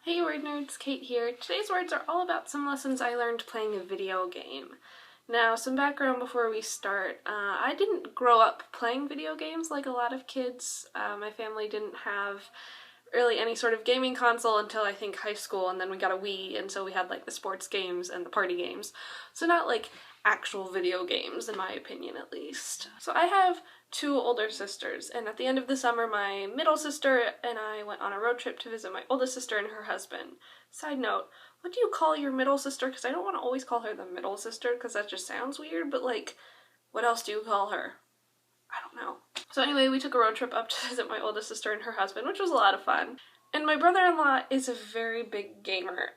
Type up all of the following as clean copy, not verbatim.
Hey word nerds, Kate here. Today's words are all about some lessons I learned playing a video game. Now, some background before we start. I didn't grow up playing video games like a lot of kids. My family didn't have really any sort of gaming console until I think high school, and then we got a Wii, and so we had like the sports games and the party games. So not like actual video games, in my opinion at least. So I have two older sisters, and at the end of the summer my middle sister and I went on a road trip to visit my oldest sister and her husband. Side note, what do you call your middle sister? Because I don't want to always call her the middle sister because that just sounds weird, but like, what else do you call her? I don't know. So anyway, we took a road trip up to visit my oldest sister and her husband, which was a lot of fun. And my brother-in-law is a very big gamer,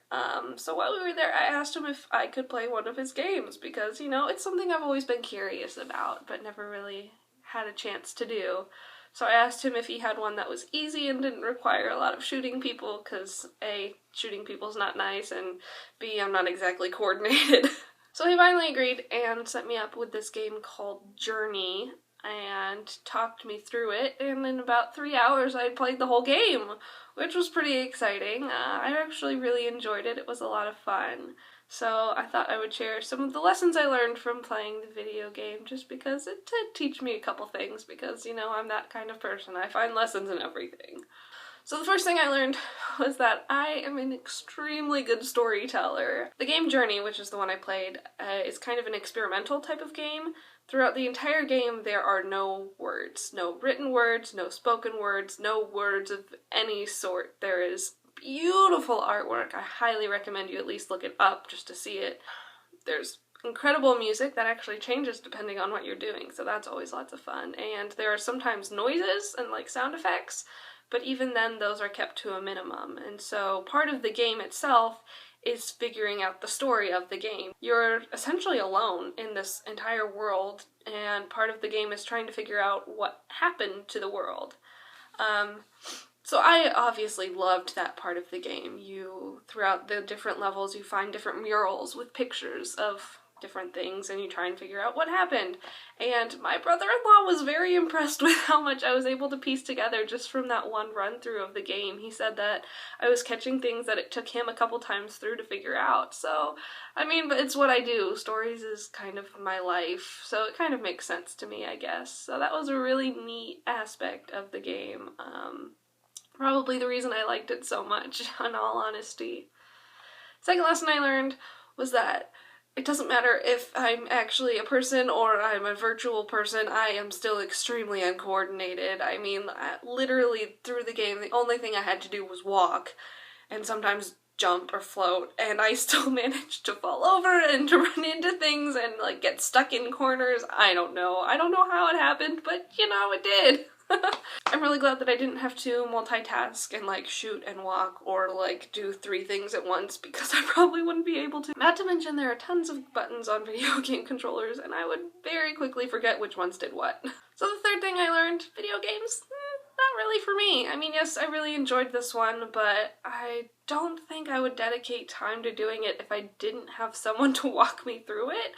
so while we were there I asked him if I could play one of his games because, you know, it's something I've always been curious about but never really had a chance to do. So I asked him if he had one that was easy and didn't require a lot of shooting people because A, shooting people's not nice, and B, I'm not exactly coordinated. So he finally agreed and set me up with this game called Journey and talked me through it, and in about 3 hours I played the whole game, which was pretty exciting. I actually really enjoyed it. It was a lot of fun. So I thought I would share some of the lessons I learned from playing the video game just because it did teach me a couple things because, you know, I'm that kind of person. I find lessons in everything. So the first thing I learned was that I am an extremely good storyteller. The game Journey, which is the one I played, is kind of an experimental type of game. Throughout the entire game there are no words. No written words, no spoken words, no words of any sort. There is beautiful artwork. I highly recommend you at least look it up just to see it. There's incredible music that actually changes depending on what you're doing, so that's always lots of fun. And there are sometimes noises and like sound effects, but even then those are kept to a minimum. And so part of the game itself is figuring out the story of the game. You're essentially alone in this entire world, and part of the game is trying to figure out what happened to the world. So I obviously loved that part of the game. Throughout the different levels, you find different murals with pictures of different things and you try and figure out what happened. And my brother-in-law was very impressed with how much I was able to piece together just from that one run-through of the game. He said that I was catching things that it took him a couple times through to figure out. So, I mean, but it's what I do. Stories is kind of my life, so it kind of makes sense to me, I guess. So that was a really neat aspect of the game. Probably the reason I liked it so much, in all honesty. Second lesson I learned was that it doesn't matter if I'm actually a person or I'm a virtual person, I am still extremely uncoordinated. I mean, literally through the game, the only thing I had to do was walk, and sometimes jump or float, and I still managed to fall over and to run into things and like get stuck in corners. I don't know how it happened, but you know, it did. I'm really glad that I didn't have to multitask and like shoot and walk or like do 3 things at once because I probably wouldn't be able to. Not to mention there are tons of buttons on video game controllers and I would very quickly forget which ones did what. So the third thing I learned, video games, not really for me. I mean, yes, I really enjoyed this one, but I don't think I would dedicate time to doing it if I didn't have someone to walk me through it.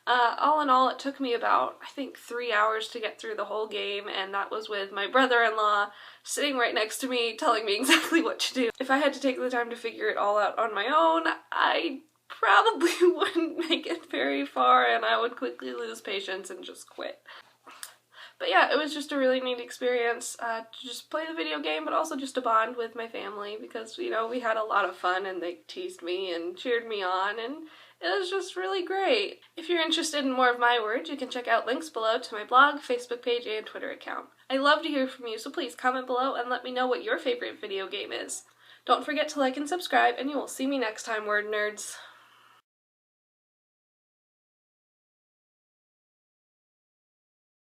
All in all, it took me about, I think, 3 hours to get through the whole game, and that was with my brother-in-law sitting right next to me telling me exactly what to do. If I had to take the time to figure it all out on my own, I probably wouldn't make it very far, and I would quickly lose patience and just quit. But yeah, it was just a really neat experience to just play the video game, but also just to bond with my family because, you know, we had a lot of fun and they teased me and cheered me on, and it was just really great. If you're interested in more of my words, you can check out links below to my blog, Facebook page, and Twitter account. I love to hear from you, so please comment below and let me know what your favorite video game is. Don't forget to like and subscribe, and you will see me next time, word nerds.